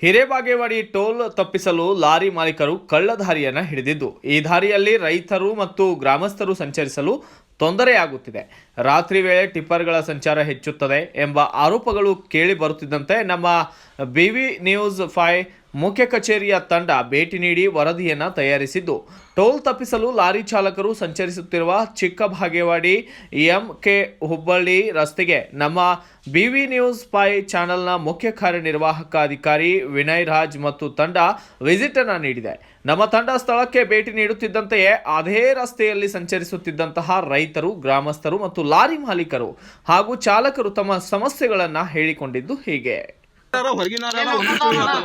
Hirebagewadi toll ತಪ್ಪಿಸಲು lorry ಮಾಲೀಕರು ಕಳ್ಳ ದಾರಿಯನ್ನು ಹಿಡಿದಿದ್ದು, ಈ ದಾರಿಯಲ್ಲಿ ರೈತರು ಮತ್ತು ಗ್ರಾಮಸ್ಥರು ಸಂಚರಿಸಲು ತೊಂದರೆಯಾಗುತ್ತಿದೆ. ರಾತ್ರಿ ವೇಳೆ ಟಿಪ್ಪರ್ಗಳ ಸಂಚಾರ ಹೆಚ್ಚುತ್ತದೆ ಎಂಬ ಆರೋಪಗಳು ಕೇಳಿ ಬರುತ್ತಿದ್ದಂತೆ ನಮ್ಮ ಬಿವಿ ನ್ಯೂಸ್ 5 ಮುಖ್ಯ ಕಚೇರಿಯ ತಂಡ ಭೇಟಿ ನೀಡಿ ವರದಿಯನ್ನು ತಯಾರಿಸಿದ್ದು, ಟೋಲ್ ತಪ್ಪಿಸಲು ಲಾರಿ ಚಾಲಕರು ಸಂಚರಿಸುತ್ತಿರುವ ಚಿಕ್ಕಬಾಗೇವಾಡಿ ಎಂಕೆ ಹುಬ್ಬಳ್ಳಿ ರಸ್ತೆಗೆ ನಮ್ಮ ಬಿವಿ ನ್ಯೂಸ್ 5 ಚಾನೆಲ್ನ ಮುಖ್ಯ ಕಾರ್ಯನಿರ್ವಾಹಕ ಅಧಿಕಾರಿ ವಿನಯ್ ರಾಜ್ ಮತ್ತು ತಂಡ ವಿಸಿಟ್ ಅನ್ನು ನೀಡಿದೆ. ನಮ್ಮ ತಂಡ ಸ್ಥಳಕ್ಕೆ ಭೇಟಿ ನೀಡುತ್ತಿದ್ದಂತೆಯೇ ಅದೇ ರಸ್ತೆಯಲ್ಲಿ ಸಂಚರಿಸುತ್ತಿದ್ದಂತಹ ರೈತರು, ಗ್ರಾಮಸ್ಥರು ಮತ್ತು ಲಾರಿ ಮಾಲೀಕರು ಹಾಗೂ ಚಾಲಕರು ತಮ್ಮ ಸಮಸ್ಯೆಗಳನ್ನು ಹೇಳಿಕೊಂಡಿದ್ದು ಹೀಗೆ.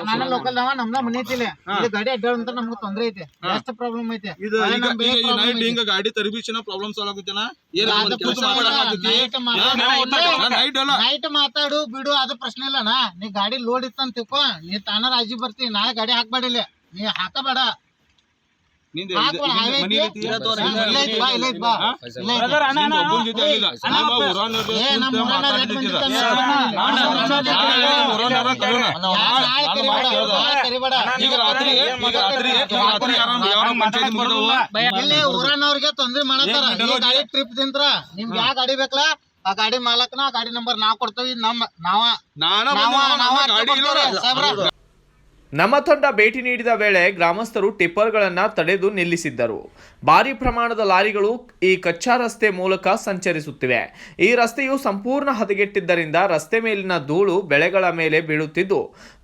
ನಾನು ಲೋಕಲ್ ನಮ್ದ ಮನೆ ಐತಿಲ್ಲ ಗಾಡಿ ಅಡ್ಡಾಡ ನಮ್ಗೆ ತೊಂದ್ರೆ ಐತೆ, ಜಾಸ್ತಿ ಪ್ರಾಬ್ಲಮ್ ಐತೆ. ಗಾಡಿ ತರಬೇತಿನ ಪ್ರಾಬ್ಲಮ್ ಸಾಲ್ವ್ ಆಗುತ್ತೇನಾ? ನೈಟ್ ಮಾತಾಡು ಬಿಡು ಅದು ಪ್ರಶ್ನೆ ಇಲ್ಲನಾ. ನೀ ಗಾಡಿ ಲೋಡ್ ಇತ್ತಂತ ತಿಳ್ಕೊ, ನೀ ತಾನ ರಾಜಿ ಬರ್ತಿ, ನಾಳೆ ಗಾಡಿ ಹಾಕ್ಬೇಡಿಲ್ಲ, ನೀ ಹಾಕಬೇಡ. ಊರನ್ನವ್ರಿಗೆ ತೊಂದ್ರೆ ಮಾಡತ್ತಾರ. ಗಾಡಿ ಟ್ರಿಪ್ ತಿಂತ್ರ ನಿಮ್ಗೆ ಯಾವ ಗಾಡಿ ಬೇಕಲ್ಲ ಆ ಗಾಡಿ ಮಾಲಕ್ನ ಆ ಗಾಡಿ ನಂಬರ್ ನಾವ್ ಕೊಡ್ತೇವಿ. ನಮ್ಮ ತಂಡ ಭೇಟಿ ನೀಡಿದ ವೇಳೆ ಗ್ರಾಮಸ್ಥರು ಟಿಪ್ಪರ್ಗಳನ್ನು ತಡೆದು ನಿಲ್ಲಿಸಿದ್ದರು. ಭಾರಿ ಪ್ರಮಾಣದ ಲಾರಿಗಳು ಈ ಕಚ್ಚಾ ರಸ್ತೆ ಮೂಲಕ ಸಂಚರಿಸುತ್ತಿವೆ. ಈ ರಸ್ತೆಯು ಸಂಪೂರ್ಣ ಹದಗೆಟ್ಟಿದ್ದರಿಂದ ರಸ್ತೆ ಮೇಲಿನ ಧೂಳು ಬೆಳೆಗಳ ಮೇಲೆ ಬೀಳುತ್ತಿದ್ದು,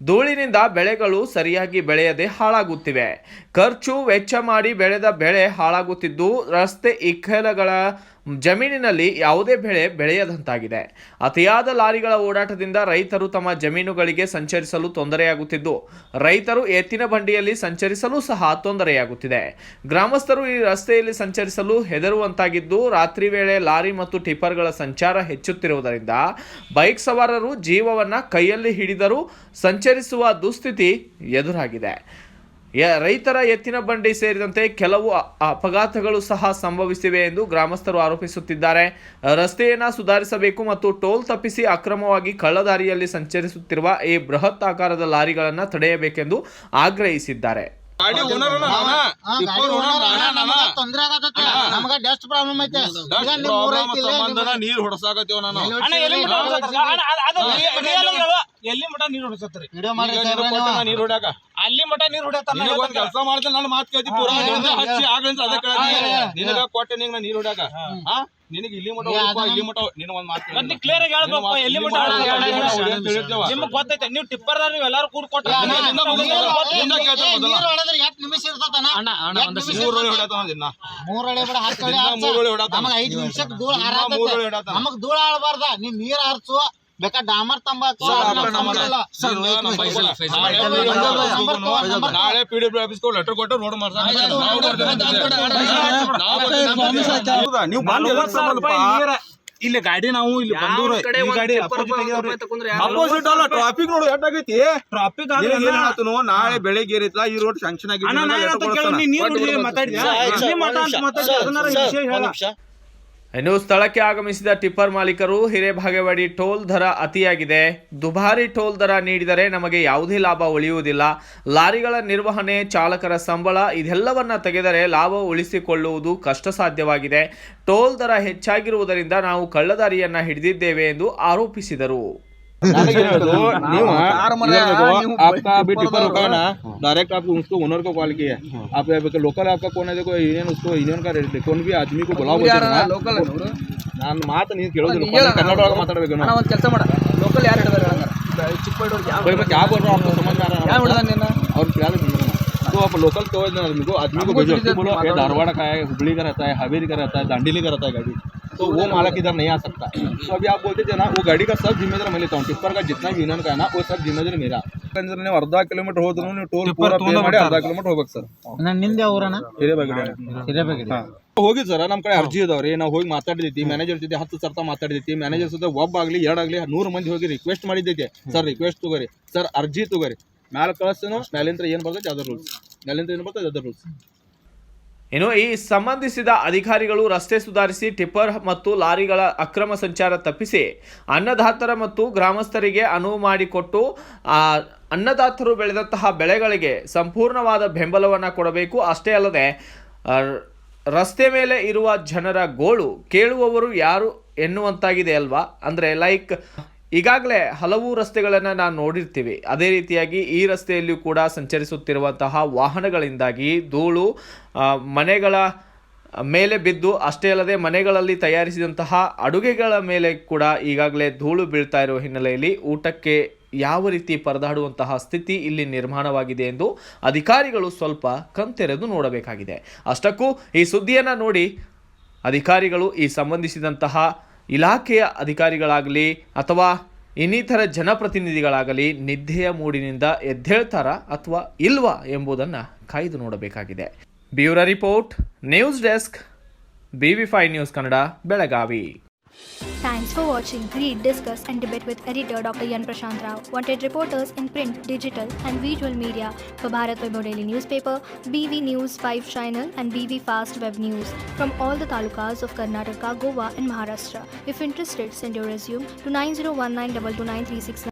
ಧೂಳಿನಿಂದ ಬೆಳೆಗಳು ಸರಿಯಾಗಿ ಬೆಳೆಯದೆ ಹಾಳಾಗುತ್ತಿವೆ. ಖರ್ಚು ವೆಚ್ಚ ಮಾಡಿ ಬೆಳೆದ ಬೆಳೆ ಹಾಳಾಗುತ್ತಿದ್ದು, ರಸ್ತೆ ಇಕ್ಕೆಲಗಳ ಜಮೀನಿನಲ್ಲಿ ಯಾವುದೇ ಬೆಳೆ ಬೆಳೆಯದಂತಾಗಿದೆ. ಅತಿಯಾದ ಲಾರಿಗಳ ಓಡಾಟದಿಂದ ರೈತರು ತಮ್ಮ ಜಮೀನುಗಳಿಗೆ ಸಂಚರಿಸಲು ತೊಂದರೆಯಾಗುತ್ತಿದ್ದು, ರೈತರು ಎತ್ತಿನ ಬಂಡಿಯಲ್ಲಿ ಸಂಚರಿಸಲು ಸಹ ತೊಂದರೆಯಾಗುತ್ತಿದೆ. ಗ್ರಾಮಸ್ಥರು ಈ ರಸ್ತೆಯಲ್ಲಿ ಸಂಚರಿಸಲು ಹೆದರುವಂತಾಗಿದ್ದು, ರಾತ್ರಿ ವೇಳೆ ಲಾರಿ ಮತ್ತು ಟಿಪ್ಪರ್ಗಳ ಸಂಚಾರ ಹೆಚ್ಚುತ್ತಿರುವುದರಿಂದ ಬೈಕ್ ಸವಾರರು ಜೀವವನ್ನು ಕೈಯಲ್ಲಿ ಹಿಡಿದರೂ ಸಂಚರಿಸುವ ದುಸ್ಥಿತಿ ಎದುರಾಗಿದೆ. ರೈತರ ಎತ್ತಿನ ಬಂಡಿ ಸೇರಿದಂತೆ ಕೆಲವು ಅಪಘಾತಗಳು ಸಹ ಸಂಭವಿಸಿವೆ ಎಂದು ಗ್ರಾಮಸ್ಥರು ಆರೋಪಿಸುತ್ತಿದ್ದಾರೆ. ರಸ್ತೆಯನ್ನು ಸುಧಾರಿಸಬೇಕು ಮತ್ತು ಟೋಲ್ ತಪ್ಪಿಸಿ ಅಕ್ರಮವಾಗಿ ಕಳ್ಳದಾರಿಯಲ್ಲಿ ಸಂಚರಿಸುತ್ತಿರುವ ಈ ಬೃಹತ್ ಆಕಾರದ ಲಾರಿಗಳನ್ನು ತಡೆಯಬೇಕೆಂದು ಆಗ್ರಹಿಸಿದ್ದಾರೆ. ತೊಂದ್ರೆ ಆಗತ್ತೆ, ನಮಗ ಡಸ್ಟ್ ಪ್ರಾಬ್ಲಮ್ ಐತೆ. ನೀರ್ ಹೊಡಸಾಕತ್ತೇವ ನಾನು ಎಲ್ಲಿ ಮಠ ನೀರ್ ಹೊಡಸತ್ರಿ ನೀರ್ ಹೊಡ್ಯಾಕ ಅಲ್ಲಿ ಮಠ ನೀರ್ ಹೊಡ್ಯಾತ ಕೆಲಸ ಮಾಡ್ತೇನೆ. ನನ್ನ ಮಾತು ಕೇಳ್ತಿ ಪೂರ ಹಚ್ಚಿ ಆಗ್ಲಂತ ಅದ ನಿನಗ ಕೊಟ್ಟೆ ನಿಂಗ ನೀರ್ ಹೊಡ್ಯಾಕ ನಿನಗೆ ಇಲ್ಲಿ ಮಠ ಇಲ್ಲಿ ಮಠ ನೀನು ಒಂದ್ ಮಾತು ಕ್ಲಿಯರ್ ಆಗಿ ಹೇಳ್ಬೇಕು. ಎಲ್ಲಿ ಮಠ ನಿಮ್ಗೆ ಗೊತ್ತೈತೆ, ನೀವು ಟಿಪ್ಪರ್ ನೀವು ಎಲ್ಲಾರು ಕೂಡ್ ಕೊಟ್ಟ ನಿಮಿಷ ಇರ್ತದ. 5 ನಿಮಿಷಕ್ಕೆ ಧೂಳ ಹಾರಾಟ, ನಮಗ್ ಧೂಳ ಆಳ್ಬಾರ್ದ. ನೀನ್ ನೀರ್ ಹಾರ್ಸುವ ಬೇಕಾ ಡಾಮರ್ ತಂಬಾಕು ನಾಳೆ PWD ಆಫೀಸ್ ಲೆಟರ್ ಕೊಟ್ಟು ರೋಡ್ ಇಲ್ಲಿ ಗಾಡಿ ನಾವು ಇಲ್ಲಿ ಬಂದೂರ ಗಾಡಿ ಅಪೋಸಿಟ್ ಅಲ್ಲ ಟ್ರಾಫಿಕ್ ನೋಡು ಎಷ್ಟಾಗೈತಿ. ಟ್ರಾಫಿಕ್ ನಾಳೆ ಬೆಳಿಗ್ಗೆ ಏರಿತ್ಲ ಈ ರೋಡ್ ಸ್ಯಾಂಕ್ಷನ್ ಆಗಿ ಇನ್ನು ಸ್ಥಳಕ್ಕೆ ಆಗಮಿಸಿದ ಟಿಪ್ಪರ್ ಮಾಲೀಕರು ಹಿರೇಬಾಗೇವಾಡಿ ಟೋಲ್ ದರ ಅತಿಯಾಗಿದೆ, ದುಬಾರಿ ಟೋಲ್ ದರ ನೀಡಿದರೆ ನಮಗೆ ಯಾವುದೇ ಲಾಭ ಉಳಿಯುವುದಿಲ್ಲ, ಲಾರಿಗಳ ನಿರ್ವಹಣೆ, ಚಾಲಕರ ಸಂಬಳ ಇದೆಲ್ಲವನ್ನ ತೆಗೆದರೆ ಲಾಭ ಉಳಿಸಿಕೊಳ್ಳುವುದು ಕಷ್ಟ ಸಾಧ್ಯವಾಗಿದೆ. ಟೋಲ್ ದರ ಹೆಚ್ಚಾಗಿರುವುದರಿಂದ ನಾವು ಕಳ್ಳದಾರಿಯನ್ನ ಹಿಡಿದಿದ್ದೇವೆ ಎಂದು ಆರೋಪಿಸಿದರು. डायरेक्ट आपको उसको ओनर को कॉल किया. आप लोकल आपका कौन है? देखो यूनियन, उसको यूनियन का कौन भी आदमी को बुलाओ. ನಾನು ಮಾತು ನೀವು ಕೇಳೋದಿಲ್ಲ, ಕನ್ನಡ ಒಳಗೆ ಮಾತಾಡಬೇಕು. ಒಂದು ಕೆಲಸ ಮಾಡ, ಲೋಕಲ್ ಯಾರು ಹಿಡಿದಾರೆ क्या बोल रहा हूँ आपको समझ में आ रहा है? और क्या तो आप लोकल तो आदमी को भेजो, बोलो धारवाड़ का है, हुबली का रहता है, हावेरी का रहता है, दांडेली का रहता है गाड़ी, तो वो मालक इधर नहीं आ सकता. तो अभी आप बोलते थे ना, वो गाड़ी का सब जिम्मेदार मैं लेता हूँ. टिप्पर का जितना भी यूनियन का है ना, वो सब जिम्मेदारी मेरा. ನೀವು ಅರ್ಧ ಕಿಲೋಮೀಟರ್ ಹೋದ್ರು ನೀವು ಟೋಲ್ ಪೂರ ಪೇ ಮಾಡಿ ಅರ್ಧ ಕಿಲೋಮೀಟರ್ ಹೋಗ್ಬೇಕು ಸರ್. ನಿಂದ ಊರನ ಹಿರೇಬಾಗೇವಾಡಿ ಹೋಗಿ ಸರ್. ನಮ್ಮ ಕಡೆ ಅರ್ಜಿ ಇದಾವ್ರಿ, ನಾವು ಹೋಗಿ ಮಾತಾಡಿದೈತಿ ಮ್ಯಾನೇಜರ್ ಜೊತೆ 10 ಸರ್ತ ಮಾತಾಡಿದೈತಿ. ಮ್ಯಾನೇಜರ್ ಜೊತೆ ಒಬ್ಬಾಗ್ಲಿ 2 ಆಗ್ಲಿ 100 ಮಂದಿ ಹೋಗಿ ರಿಕ್ವೆಸ್ಟ್ ಮಾಡಿದ್ದೈತೆ. ಸರ್ ರಿಕ್ವೆಸ್ಟ್ ತಗೋರಿ, ಸರ್ ಅರ್ಜಿ ತಗೋರಿ, ಮ್ಯಾಲ ಕಳಿಸ್ತೇನೋ, ಮ್ಯಾಲಿಂತ್ರ ಏನು ಬರ್ತೈತೆ ಅದರ್ ರೂಲ್ಸ್, ಮ್ಯಾಲಿಂತ್ರ ಏನು ಬರ್ತೈತೆ ಅದರ್ ರೂಲ್ಸ್. ಇನ್ನು ಈ ಸಂಬಂಧಿಸಿದ ಅಧಿಕಾರಿಗಳು ರಸ್ತೆ ಸುಧಾರಿಸಿ ಟಿಪ್ಪರ್ ಮತ್ತು ಲಾರಿಗಳ ಅಕ್ರಮ ಸಂಚಾರ ತಪ್ಪಿಸಿ ಅನ್ನದಾತರ ಮತ್ತು ಗ್ರಾಮಸ್ಥರಿಗೆ ಅನುವು ಮಾಡಿಕೊಟ್ಟು ಅನ್ನದಾತರು ಬೆಳೆದಂತಹ ಬೆಳೆಗಳಿಗೆ ಸಂಪೂರ್ಣವಾದ ಬೆಂಬಲವನ್ನು ಕೊಡಬೇಕು. ಅಷ್ಟೇ ಅಲ್ಲದೆ ರಸ್ತೆ ಮೇಲೆ ಇರುವ ಜನರ ಗೋಳು ಕೇಳುವವರು ಯಾರು ಎನ್ನುವಂತಾಗಿದೆ ಅಲ್ವಾ. ಅಂದರೆ ಲೈಕ್ ಈಗಾಗಲೇ ಹಲವು ರಸ್ತೆಗಳನ್ನು ನಾವು ನೋಡಿರ್ತೀವಿ. ಅದೇ ರೀತಿಯಾಗಿ ಈ ರಸ್ತೆಯಲ್ಲಿಯೂ ಕೂಡ ಸಂಚರಿಸುತ್ತಿರುವಂತಹ ವಾಹನಗಳಿಂದಾಗಿ ಧೂಳು ಮನೆಗಳ ಮೇಲೆ ಬಿದ್ದು, ಅಷ್ಟೇ ಅಲ್ಲದೆ ಮನೆಗಳಲ್ಲಿ ತಯಾರಿಸಿದಂತಹ ಅಡುಗೆಗಳ ಮೇಲೆ ಕೂಡ ಈಗಾಗಲೇ ಧೂಳು ಬೀಳ್ತಾ ಇರುವ ಹಿನ್ನೆಲೆಯಲ್ಲಿ ಊಟಕ್ಕೆ ಯಾವ ರೀತಿ ಪರದಾಡುವಂತಹ ಸ್ಥಿತಿ ಇಲ್ಲಿ ನಿರ್ಮಾಣವಾಗಿದೆ ಎಂದು ಅಧಿಕಾರಿಗಳು ಸ್ವಲ್ಪ ಕಣ್ತೆರೆದು ನೋಡಬೇಕಾಗಿದೆ. ಅಷ್ಟಕ್ಕೂ ಈ ಸುದ್ದಿಯನ್ನು ನೋಡಿ ಅಧಿಕಾರಿಗಳು ಈ ಸಂಬಂಧಿಸಿದಂತಹ ಇಲಾಖೆಯ ಅಧಿಕಾರಿಗಳಾಗಲಿ ಅಥವಾ ಇನ್ನಿತರ ಜನಪ್ರತಿನಿಧಿಗಳಾಗಲಿ ನಿದ್ದೆಯ ಮೂಡಿನಿಂದ ಎದ್ದೇಳ್ತಾರಾ ಅಥವಾ ಇಲ್ವಾ ಎಂಬುದನ್ನು ಕಾಯ್ದು ನೋಡಬೇಕಾಗಿದೆ. Bureau report, news desk, BV5 news Kannada, Belagavi. Thanks for watching. Read, discuss and debate with editor Dr. Yan Prashant Rao. Wanted reporters in print, digital and visual media for Bharat Vaibhav Daily Newspaper, BV News 5 Channel and BV Fast Web News from all the talukas of Karnataka, Goa and Maharashtra. If interested, send your resume to 9019229369.